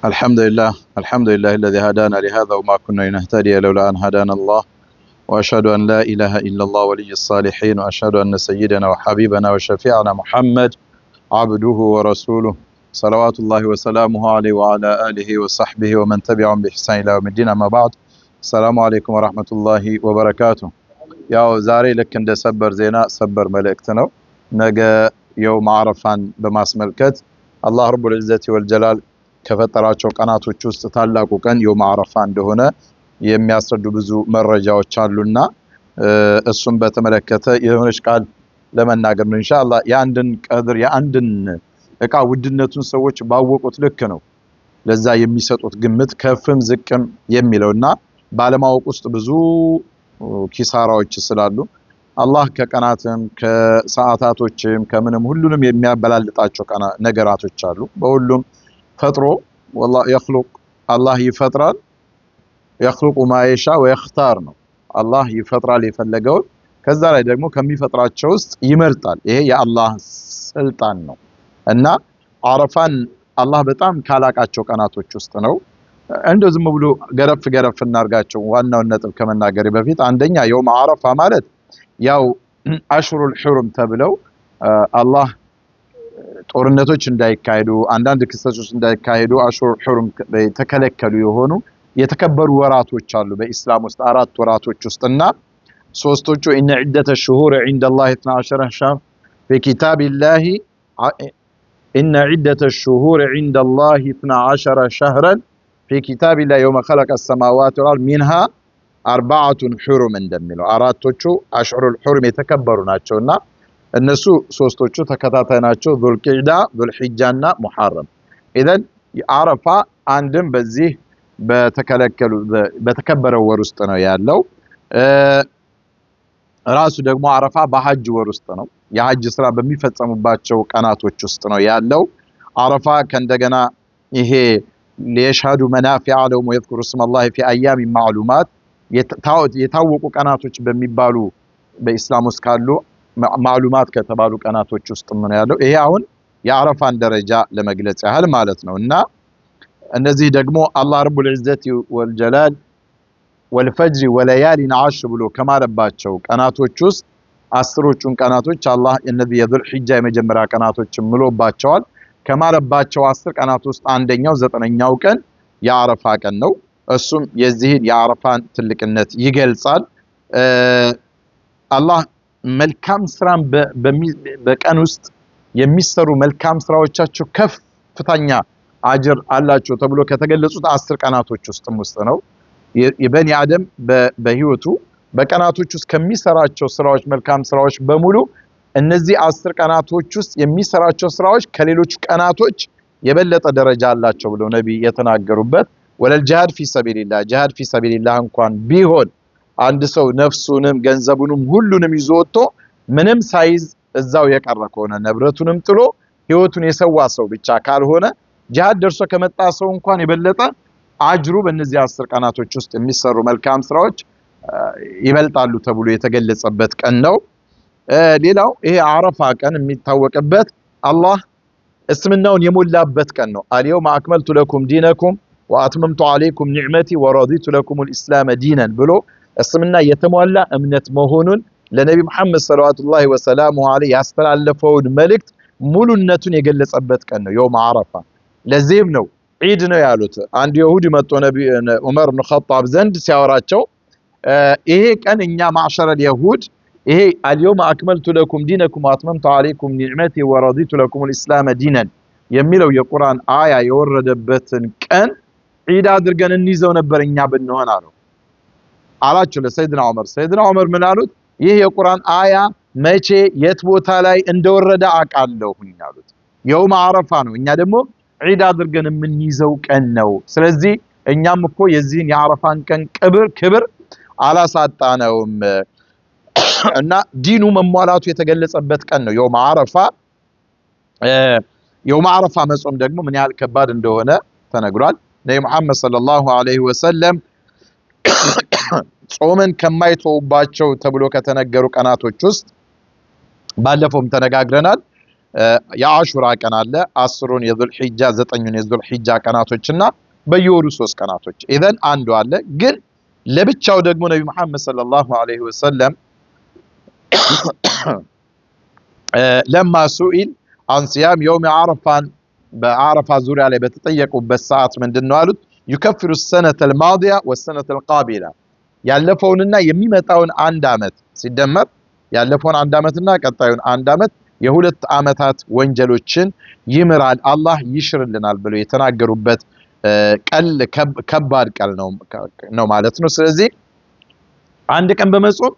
الحمد لله الذي هدانا لهذا وما كنا لنهتدي لولا أن هدانا الله وأشهد أن لا إله إلا الله ولي الصالحين وأشهد أن سيدنا وحبيبنا وشفيعنا محمد عبده ورسوله صلوات الله وسلامه عليه وعلى آله وصحبه ومن تبعهم بإحسان إلى يوم الدين. أما بعد، السلام عليكم ورحمة الله وبركاته. ያው ዛሬ ልክ እንደ ሰበር ዜና ሰበር መልእክት ነው። ነገ የውም አረፋን በማስመልከት አላህ ረቡል ዒዘቲ ወልጀላል ከፈጠራቸው ቀናቶች ውስጥ ታላቁ ቀን የውም አረፋ እንደሆነ የሚያስረዱ ብዙ መረጃዎች አሉና እሱም በተመለከተ የሆነች ቃል ለመናገር ነው ኢንሻአላህ። የአንድን ቀድር የአንድን እቃ ውድነቱን ሰዎች ባወቁት ልክ ነው ለዛ የሚሰጡት ግምት ከፍም ዝቅም የሚለውና ባለማወቅ ውስጥ ብዙ ኪሳራዎች ስላሉ አላህ ከቀናትም ከሰዓታቶችም ከምንም ሁሉንም የሚያበላልጣቸው ነገራቶች አሉ። በሁሉም ፈጥሮ والله يخلق አላህ ይፈጥራል። يخلق ما يشاء ويختار ነው። አላህ ይፈጥራል የፈለገው ከዛ ላይ ደግሞ ከሚፈጥራቸው ውስጥ ይመርጣል። ይሄ የአላህ ስልጣን ነው እና አረፋን አላህ በጣም ካላቃቸው ቀናቶች ውስጥ ነው። እንደው ዝም ብሎ ገረፍ እናርጋቸው ዋናው ነጥብ ከመናገሬ በፊት አንደኛ የውም አረፋ ማለት ያው አሽሩል ሑሩም ተብለው አላህ ጦርነቶች እንዳይካሄዱ አንዳንድ ክስተቶች እንዳይካሄዱ አሽሩል ሑሩም ተከለከሉ የሆኑ የተከበሩ ወራቶች አሉ በእስላም ውስጥ አራት ወራቶች ውስጥና ሶስቶቹ ኢነ ዒደተ ሹሁር ዒንደላህ 12 ሸህር በኪታቢላህ ኢነ ዒደተ ሹሁር ዒንደላህ 12 ሸህረን في كتاب الله يوم خلق السماوات والارض منها اربعه حرم እንደሚለው አራቶቹ አሽሩል ሑሩም የተከበሩ ናቸውና እነሱ ሶስቶቹ ተከታታይ ናቸው ዙልቂዕዳ ዙልሂጃና ሙሐረም። ኢዘን አረፋ አንድም በዚህ በተከበረው ወር ውስጥ ነው ያለው። ራሱ ደግሞ አረፋ በሐጅ ወር ውስጥ ነው የሐጅ ስራ በሚፈጸሙባቸው ቀናቶች ውስጥ ነው ያለው። አረፋ ከእንደገና ይሄ ليشهدوا منافع لهم ويذكروا اسم الله في ايام معلومات የታወቁ ቀናቶች በሚባሉ በእስላም ውስጥ ካሉ ማዕሉማት ከተባሉ ቀናቶች ውስጥ ምን ያለው ይሄ አሁን የአረፋን ደረጃ ለመግለጽ ያህል ማለት ነውና እነዚህ ደግሞ አላህ ረቡል ዒዘቲ ወልጀላል ወልፈጅር ወለያሊን ዓሽር ብሎ ከማለባቸው ቀናቶች ውስጥ አስሮቹን ቀናቶች አላህ እነዚህ የዙል ሒጃ የመጀመሪያ ቀናቶችን ምሎባቸዋል። ከማለባቸው 10 ቀናት ውስጥ አንደኛው 9ኛው ቀን የአረፋ ቀን ነው። እሱም የዚህን የአረፋን ትልቅነት ይገልጻል። አላህ መልካም ስራን በቀን ውስጥ የሚሰሩ መልካም ስራዎቻቸው ከፍተኛ አጅር አላቸው ተብሎ ከተገለጹት 10 ቀናቶች ውስጥ ነው። የበኒ አደም በህይወቱ በቀናቶች ውስጥ ከሚሰራቸው ስራዎች መልካም ስራዎች በሙሉ እነዚህ 10 ቀናቶች ውስጥ የሚሰራቸው ስራዎች ከሌሎች ቀናቶች የበለጠ ደረጃ አላቸው ብለው ነብይ የተናገሩበት ወለል ጂሃድ ፊ ሰቢልላህ ጂሃድ ፊ ሰቢልላህ እንኳን ቢሆን አንድ ሰው ነፍሱንም ገንዘቡንም ሁሉንም ይዞ ወጥቶ ምንም ሳይዝ እዛው የቀረ ከሆነ ንብረቱንም ጥሎ ህይወቱን የሰዋ ሰው ብቻ ካልሆነ ጂሃድ ደርሶ ከመጣ ሰው እንኳን የበለጠ አጅሩ በእነዚህ 10 ቀናቶች ውስጥ የሚሰሩ መልካም ስራዎች ይበልጣሉ ተብሎ የተገለጸበት ቀን ነው። ሌላው ይሄ አረፋ ቀን የሚታወቅበት አላህ እስልምናውን የሞላበት ቀን ነው። አልየውም አክመልቱ ለኩም ዲነኩም ወአትመምቱ አለይኩም ኒዕመቲ ወረዲቱ ለኩም الاسلام ዲነን ብሎ እስልምና የተሟላ እምነት መሆኑን ለነብይ መሐመድ ሰለላሁ ዐለይሂ ዐለይሂ ያስተላለፈውን መልእክት ሙሉነቱን የገለጸበት ቀን ነው የውም አረፋ። ለዚህም ነው ዒድ ነው ያሉት። አንድ ይሁዲ መጥቶ ነብይ ዑመር ኢብኑ ኸጣብ ዘንድ ሲያወራቸው ይሄ ቀን እኛ ማዕሸረ ይሁድ ይሄ አልየውም አክመልቱ ለኩም ዲነኩም ወአትመምቱ አለይኩም ኒዕመቲ ወረዲቱ ለኩም الاسلام ዲነን የሚለው የቁርአን አያ የወረደበትን ቀን ዒድ አድርገን እንይዘው ነበር እኛ ብንሆን አላቸው ለሰይድና ዑመር። ሰይድና ዑመር ምን አሉት? ይህ የቁርአን አያ መቼ የት ቦታ ላይ እንደወረደ አቃለሁኝ አሉት። የውም አረፋ ነው እኛ ደግሞ ዒድ አድርገን የምንይዘው ቀን ነው። ስለዚህ እኛም እኮ የዚህን የአረፋን ቀን ክብር አላሳጣነውም እና ዲኑ መሟላቱ የተገለጸበት ቀን ነው የውም አረፋ። የውም አረፋ መጾም ደግሞ ምን ያህል ከባድ እንደሆነ ተነግሯል። ነብዩ መሐመድ ሰለላሁ ዐለይሂ ወሰለም ጾምን ከማይተውባቸው ተብሎ ከተነገሩ ቀናቶች ውስጥ ባለፈውም ተነጋግረናል። የአሹራ ቀን አለ 10ን የዙልሂጃ 9ን የዙልሂጃ ቀናቶችና በየወሩ 3 ቀናቶች ኢዘን አንዱ አለ ግን ለብቻው ደግሞ ነብዩ መሐመድ ሰለላሁ ዐለይሂ ወሰለም ለማ ሱኢል عن صيام يوم عرفة بعرفة ዙሪያ ላይ በተጠየቁበት ሰዓት ምንድነው አሉት يكفر السنة الماضية والسنة القابلة ያለፈውንና የሚመጣውን አንድ አመት ሲደመር ያለፈውን አንድ አመትና ቀጣዩን አንድ አመት የሁለት አመታት ወንጀሎችን ይምራል አላህ ይሽርልናል ብሎ የተናገሩበት ከባድ ቃል ነው ማለት ነው ስለዚህ አንድ ቀን በመጾም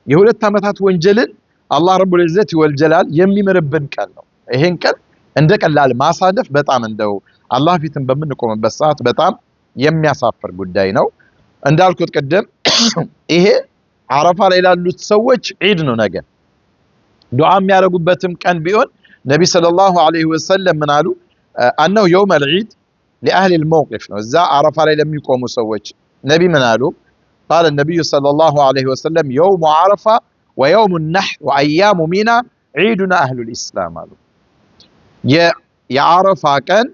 የሁለት አመታት ወንጀልን አላህ ረቡል ኢዘት ወልጀላል የሚምርብን ቃል ነው ይሄን ቀን እንደ ቀላል ማሳለፍ በጣም እንደው አላህ ፊትን በመንቆምበት ሰዓት በጣም የሚያሳፍር ጉዳይ ነው እንዳልኩት ቀደም ይሄ አረፋ ላይ ላሉት ሰዎች ዒድ ነው ነገ ዱዓ የሚያደርጉበትም ቀን ቢሆን ነብይ ሰለላሁ ዐለይሂ ወሰለም ምን አሉ انه يوم العيد لاهل الموقف ነው እዛ አረፋ ላይ ለሚቆሙ ሰዎች ነብይ ምን አሉ قال النبي صلى الله عليه وسلم يوم عرفه ويوم النحر وايام منى عيدنا اهل الاسلام አሉ የአረፋ ቀን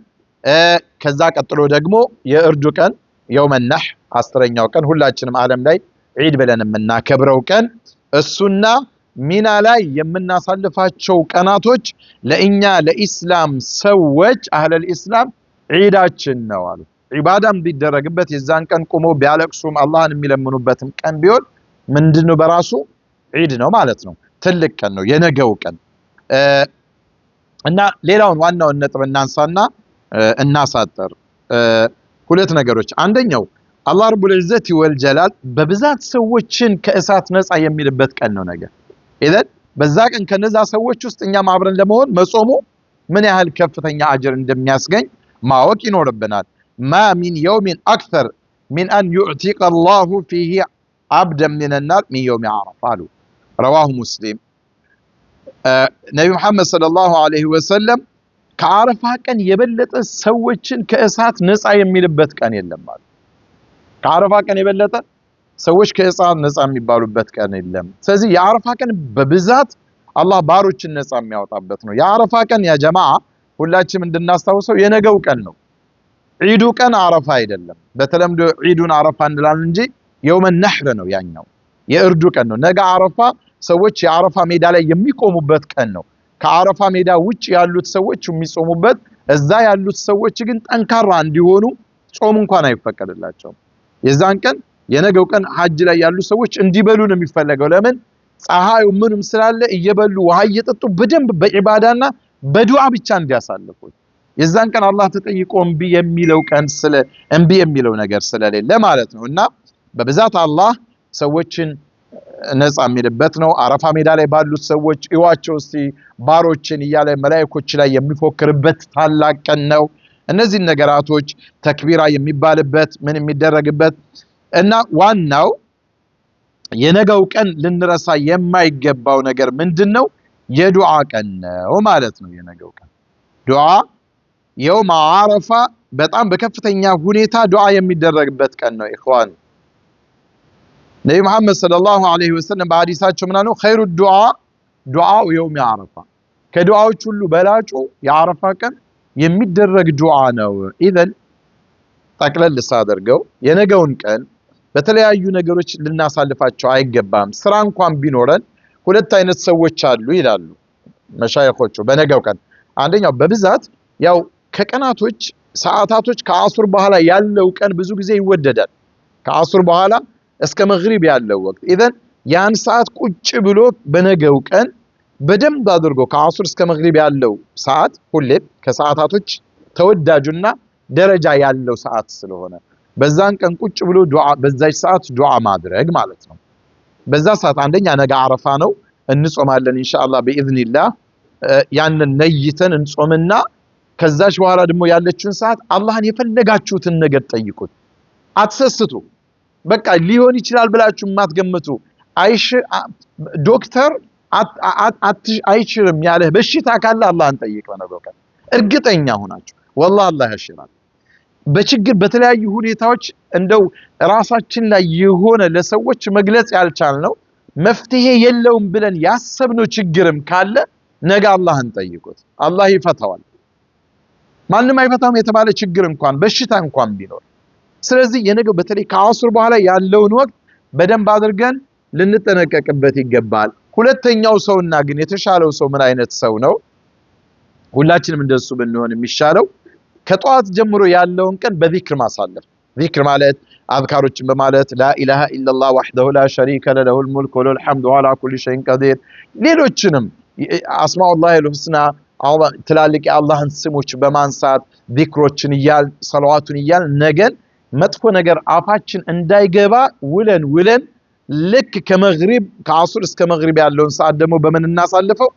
ከዛ ቀጥሎ ደግሞ የእርዱ ቀን يوم النحر 10ኛው ቀን ሁላችንም ዓለም ላይ ዒድ ብለን የምናከብረው ቀን እሱና ሚና ላይ የምናሳልፋቸው ቀናቶች ለእኛ ለኢስላም ሰዎች አህለል ኢስላም ዒዳችን ነው አሉ ኢባዳም ቢደረግበት የዛን ቀን ቆሞ ቢያለቅሱም አላህን የሚለምኑበትም ቀን ቢሆን ምንድነው በራሱ ዒድ ነው ማለት ነው ትልቅ ቀን ነው የነገው ቀን እና ሌላውን ዋናውን ነጥብ እናንሳና እናሳጥር ሁለት ነገሮች አንደኛው አላህ ረቡል ኢዘት ወልጀላል በብዛት ሰዎችን ከእሳት ነፃ የሚልበት ቀን ነው ነገ ኢዘን በዛ ቀን ከነዛ ሰዎች ውስጥ እኛም አብረን ለመሆን መጾሙ ምን ያህል ከፍተኛ አጅር እንደሚያስገኝ ማወቅ ይኖርብናል ما من يوم اكثر من ان يعتق الله فيه عبدا من النار من يوم عرفه رواه مسلم ነብዩ መሐመድ ሰለላሁ ዐለይሂ ወሰለም ከአረፋ ቀን የበለጠ ሰዎችን ከእሳት ነፃ የሚልበት ቀን የለም ማለት ከአረፋ ቀን የበለጠ ሰዎች ከእሳት ነፃ የሚባሉበት ቀን የለም ስለዚህ የአረፋ ቀን በብዛት አላህ ባሮችን ነፃ የሚያወጣበት ነው የአረፋ ቀን ያ ጀማዓ ሁላችንም እንድናስታውሰው የነገው ቀን ነው ዒዱ ቀን አረፋ አይደለም በተለምዶ ዒዱን አረፋ እንላለን እንጂ የውመ ነህር ነው ያኛው የእርዱ ቀን ነው ነገ አረፋ ሰዎች የአረፋ ሜዳ ላይ የሚቆሙበት ቀን ነው ከአረፋ ሜዳ ውጭ ያሉት ሰዎች የሚጾሙበት እዛ ያሉት ሰዎች ግን ጠንካራ እንዲሆኑ ጾም እንኳን አይፈቀድላቸውም የዛን ቀን የነገው ቀን ሐጅ ላይ ያሉ ሰዎች እንዲበሉ ነው የሚፈልገው ለምን ፀሐዩ ምንም ስላለ እየበሉ ውሃ እየጠጡ በደንብ በኢባዳና በዱዓ ብቻ እንዲያሳልፉ የዛን ቀን አላህ ተጠይቆ እምቢ የሚለው ቀን እምቢ የሚለው ነገር ስለሌለ ማለት ነውና በብዛት አላህ ሰዎችን ነፃ የሚልበት ነው አረፋ ሜዳ ላይ ባሉት ሰዎች ይዋቸው እስቲ ባሮችን እያለ መላእክቶች ላይ የሚፎክርበት ታላቅ ቀን ነው እነዚህ ነገራቶች ተክቢራ የሚባልበት ምን የሚደረግበት እና ዋናው የነገው ቀን ልንረሳ የማይገባው ነገር ምንድነው የዱዓ ቀን ነው ማለት ነው የነገው ቀን ዱዓ يوم عرفة በጣም በከፍተኛ ሁኔታ ዱዓ የሚደረግበት ቀን ነው ኢኽዋን ነብዩ መሐመድ ሰለላሁ ዐለይሂ ወሰለም በሐዲሳቸው ምናሉ خير الدعاء دعاء يوم عرفة ከዱዓዎች ሁሉ በላጩ የአረፋ ቀን የሚደረግ ዱዓ ነው ኢዘን ጠቅለል ሳደርገው የነገውን ቀን በተለያዩ ነገሮች ልናሳልፋቸው አይገባም ስራ እንኳን ቢኖረን ሁለት አይነት ሰዎች አሉ ይላሉ መሻይኾቹ በነገው ቀን አንደኛው በብዛት ያው ከቀናቶች ሰዓታቶች ከአሱር በኋላ ያለው ቀን ብዙ ጊዜ ይወደዳል ከአሱር በኋላ እስከ መግሪብ ያለው ወቅት ኢዘን ያን ሰዓት ቁጭ ብሎ በነገው ቀን በደንብ አድርጎ ከአሱር እስከ መግሪብ ያለው ሰዓት ሁሌ ከሰዓታቶች ተወዳጁና ደረጃ ያለው ሰዓት ስለሆነ በዛን ቀን ቁጭ ብሎ ዱዓ በዛች ሰዓት ዱዓ ማድረግ ማለት ነው በዛ ሰዓት አንደኛ ነገ አረፋ ነው እንጾማለን ኢንሻአላህ በኢዝኒላህ ያንን ነይተን እንጾምና ከዛች በኋላ ደግሞ ያለችውን ሰዓት አላህን የፈለጋችሁትን ነገር ጠይቁት አትሰስቱ በቃ ሊሆን ይችላል ብላችሁ ማትገምቱ ዶክተር አይችልም ያለ በሽታ ካለ አላህን ጠይቅ ነው ቀን እርግጠኛ ሆናችሁ والله አላህ ያሽራል በችግር በተለያዩ ሁኔታዎች እንደው ራሳችን ላይ የሆነ ለሰዎች መግለጽ ያልቻልነው መፍትሄ የለውም ብለን ያሰብነው ችግርም ካለ ነገ አላህን ጠይቁት። አላህ ይፈታዋል። ማንም አይፈታውም የተባለ ችግር እንኳን በሽታ እንኳን ቢኖር። ስለዚህ የነገው በተለይ ከአሱር በኋላ ያለውን ወቅት በደንብ አድርገን ልንጠነቀቅበት ይገባል። ሁለተኛው ሰውና ግን የተሻለው ሰው ምን አይነት ሰው ነው? ሁላችንም እንደሱ ብንሆን የሚሻለው ከጧት ጀምሮ ያለውን ቀን በዚክር ማሳለፍ። ዚክር ማለት አዝካሮችን በማለት ላኢላሃ ኢላላህ ወህደሁ ላ ሸሪከ ለሁ ለሁል ሙልክ ወለሁል ሐምዱ ወዐላ ኩሊ ሸይኢን ቀዲር፣ ሌሎችንም አስማኡላሂል ሁስና ትላልቅ የአላህን ስሞች በማንሳት ዚክሮችን እያል ሰለዋቱን እያል ነገን መጥፎ ነገር አፋችን እንዳይገባ ውለን ልክ ከመግሪብ ከአሱር እስከ መግሪብ ያለውን ሰዓት ደግሞ በምን እናሳልፈው?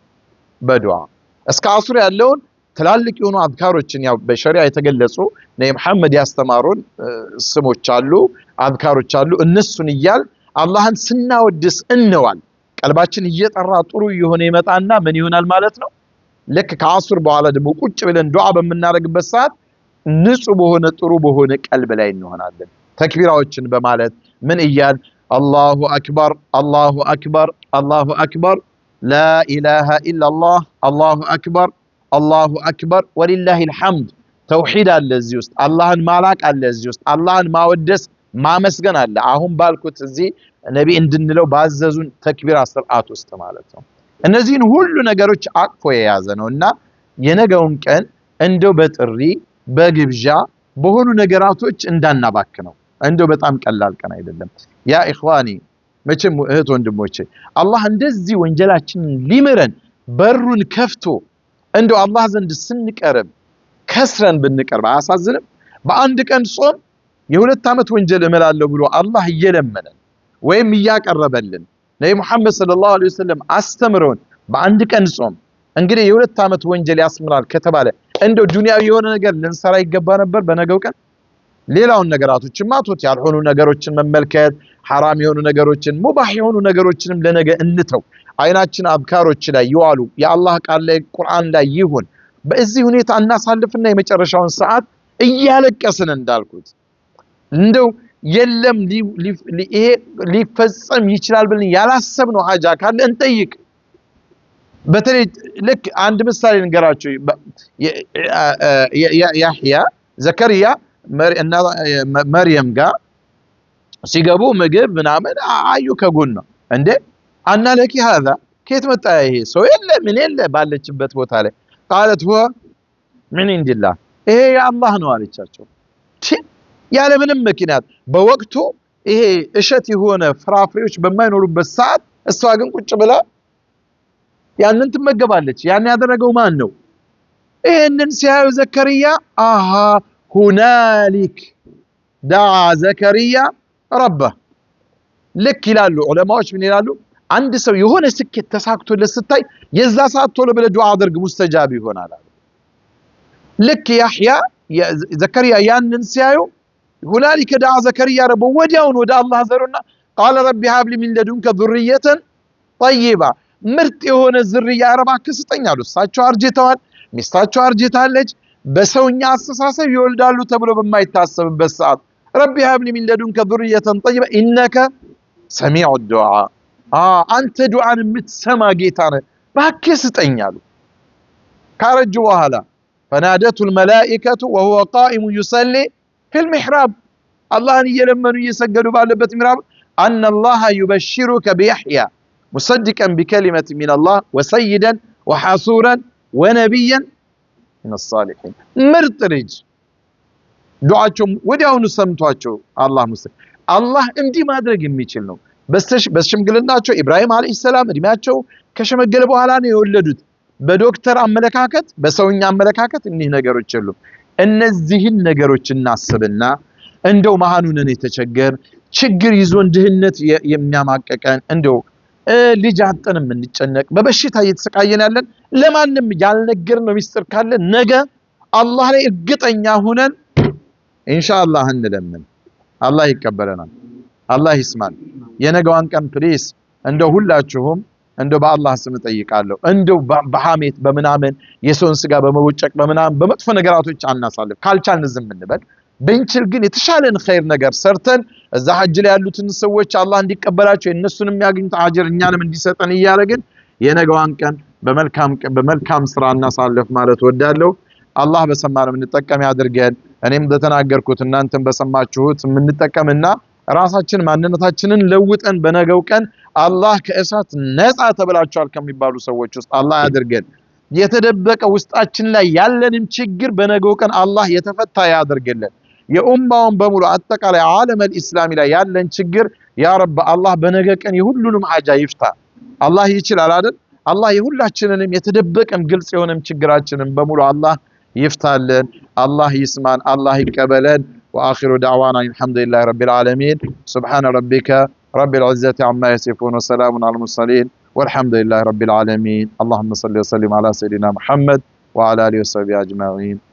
በዱዓ። እስከ አሱር ያለውን ትላልቅ የሆኑ አዝካሮችን ያው በሸሪዓ የተገለጹ ነብዩ መሐመድ ያስተማሩን ስሞች አሉ፣ አዝካሮች አሉ። እነሱን እያል አላህን ስናወድስ እንዋል። ቀልባችን እየጠራ ጥሩ የሆነ ይመጣና ምን ይሆናል ማለት ነው? ልክ ከአሱር በኋላ ደግሞ ቁጭ ብለን ዱዓ በምናደርግበት ሰዓት ንጹህ በሆነ ጥሩ በሆነ ቀልብ ላይ እንሆናለን። ተክቢራዎችን በማለት ምን እያል አላሁ አክበር አላሁ አክበር አላሁ አክበር ላኢላሃ ኢላላህ አላሁ አክበር አላሁ አክበር ወሊላሂል ሐምድ። ተውሂድ አለ እዚህ ውስጥ፣ አላህን ማላቅ አለ እዚህ ውስጥ፣ አላህን ማወደስ ማመስገን አለ። አሁን ባልኩት እዚህ ነቢ እንድንለው ባዘዙን ተክቢራ ስርዓት ውስጥ ማለት ነው። እነዚህን ሁሉ ነገሮች አቅፎ የያዘ ነውና የነገውን ቀን እንደው በጥሪ በግብዣ በሆኑ ነገራቶች እንዳናባክ ነው። እንደው በጣም ቀላል ቀን አይደለም። ያ ኢኽዋኒ መቼም እህት ወንድሞቼ አላህ እንደዚህ ወንጀላችንን ሊምረን በሩን ከፍቶ እንደው አላህ ዘንድ ስንቀርብ ከስረን ብንቀርብ አያሳዝንም? በአንድ ቀን ጾም የሁለት ዓመት ወንጀል እምላለሁ ብሎ አላህ እየለመነን ወይም እያቀረበልን ነብዩ መሐመድ ሰለላሁ ዐለይሂ ወሰለም አስተምረውን በአንድ ቀን ጾም እንግዲህ የሁለት ዓመት ወንጀል ያስምራል ከተባለ እንደው ዱንያዊ የሆነ ነገር ልንሰራ ይገባ ነበር በነገው ቀን። ሌላውን ነገራቶችን ማቶት ያልሆኑ ነገሮችን መመልከት፣ ሐራም የሆኑ ነገሮችን ሙባህ የሆኑ ነገሮችንም ለነገ እንተው። አይናችን አዝካሮች ላይ ይዋሉ፣ የአላህ ቃል ላይ ቁርአን ላይ ይሁን። በዚህ ሁኔታ እናሳልፍና የመጨረሻውን ሰዓት እያለቀስን እንዳልኩት እንደው የለም ይሄ ሊፈጸም ይችላል ብለን ያላሰብነው ሐጃ ካለ እንጠይቅ። በተለይ ልክ አንድ ምሳሌ ንገራችሁ። ያህያ ዘከርያ መርየም ጋር ሲገቡ ምግብ ምናምን አዩ ከጎን ነው እንዴ አና ለኪ هذا ከየት መጣ ይሄ ሰው? የለ ምን የለ ባለችበት ቦታ ላይ قالت هو من عند الله ይሄ የአላህ ነው አለቻቸው። ያለ ምንም ምክንያት በወቅቱ ይሄ እሸት የሆነ ፍራፍሬዎች በማይኖሩበት ሰዓት እሷ ግን ቁጭ ብላ ያንን ትመገባለች። ያን ያደረገው ማን ነው? ይሄንን ሲያዩ ዘከርያ አሃ ሁናሊክ ዳዓ ዘከርያ ረባ። ልክ ይላሉ ዑለማዎች ምን ይላሉ? አንድ ሰው የሆነ ስኬት ተሳክቶለት ስታይ የዛ ሰዓት ቶሎ ብለህ ዱዓ አድርግ ሙስተጃብ ይሆናል። ልክ ያህያ ዘከርያ ያንን ሲያዩ ሁናሊከ ዳዓ ዘከርያ ረባ ወዲያውን ወደ አላህ ዘሩና ቃለ ረቢ ሀብሊ ሚን ለዱንከ ዙርየተን ጠይባ ምርጥ የሆነ ዝርያ እባክህ ስጠኝ አሉ። እሳቸው አርጅተዋል፣ ሚስታቸው አርጅታለች። በሰውኛ አስተሳሰብ ይወልዳሉ ተብሎ በማይታሰብበት ሰዓት ረቢ ሀብሊ ሚን ለዱንከ ዙርየተን ጠይባ ኢነከ ሰሚዑ ዱዓ፣ አንተ ዱዓን የምትሰማ ጌታ ነህ፣ እባክህ ስጠኝ አሉ። ካረጁ በኋላ ፈናደቱ ልመላኢከቱ ወሁወ ቃኢሙ ዩሰሊ ፊል ሚሕራብ፣ አላህን እየለመኑ እየሰገዱ ባለበት ሚሕራብ አነ አላህ ዩበሽሩከ ቢያሕያ ሙሰድቀን ቢከሊመት ሚነላህ ወሰይደን ወሐሱረን ወነቢየን ሚነ ሳሊሒን። ምርጥ ልጅ ዱዓቸው ወዲያውኑ ሰምቷቸው አላህ እንዲህ ማድረግ የሚችል ነው። በሽምግልናቸው ኢብራሂም አለይሂ ሰላም እድሜያቸው ከሸመገለ በኋላ ነው የወለዱት። በዶክተር አመለካከት በሰውኛ አመለካከት እኒህ ነገሮች የሉም። እነዚህን ነገሮች እናስብና እንደው መሃኑንን የተቸገር ችግር ይዞን ድህነት የሚያማቀቀን እንደው ልጅ አጥተን የምንጨነቅ በበሽታ እየተሰቃየን ያለን ለማንም ያልነገርነው ሚስጥር ካለ ነገ አላህ ላይ እርግጠኛ ሆነን ኢንሻአላህ እንለምን። አላህ ይቀበለናል፣ አላህ ይስማል። የነገዋን ቀን ፕሊስ እንደው ሁላችሁም እንደው በአላህ ስም ጠይቃለሁ፣ እንደው በሐሜት በምናምን የሰውን ስጋ በመወጨቅ በምናምን በመጥፎ ነገራቶች አናሳልፍ። ካልቻልን ዝም እንበል። ብንችል ግን የተሻለን ኸይር ነገር ሰርተን እዛ ሐጅ ላይ ያሉትን ሰዎች አላህ እንዲቀበላቸው የነሱንም ያገኙት አጅር እኛንም እንዲሰጠን እያደረግን የነገዋን ቀን በመልካም ስራ እናሳልፍ ማለት ወዳለው። አላህ በሰማነው እንጠቀም ያድርገን። እኔም በተናገርኩት እናንተም በሰማችሁት እንጠቀምና ራሳችን ማንነታችንን ለውጠን በነገው ቀን አላህ ከእሳት ነፃ ተብላችኋል ከሚባሉ ሰዎች ውስጥ አላህ ያድርገን። የተደበቀ ውስጣችን ላይ ያለንም ችግር በነገው ቀን አላህ የተፈታ ያድርገልን። የኡማውን በሙሉ አጠቃላይ ዓለም الاسلامي ላይ ያለን ችግር ያ ረብ አላህ በነገ ቀን የሁሉንም ሐጃ ይፍታ። አላህ ይችላል አይደል? አላህ የሁላችንንም የተደበቀም ግልጽ የሆነም ችግራችንን በሙሉ አላህ يفتالن. الله يسمان الله يقبلن. وآخر دعوانا الحمد لله رب العالمين. سبحان ربك رب العزة عما يصفون وسلام على المرسلين والحمد لله رب العالمين. اللهم صل وسلم على سيدنا محمد وعلى آله وصحبه أجمعين.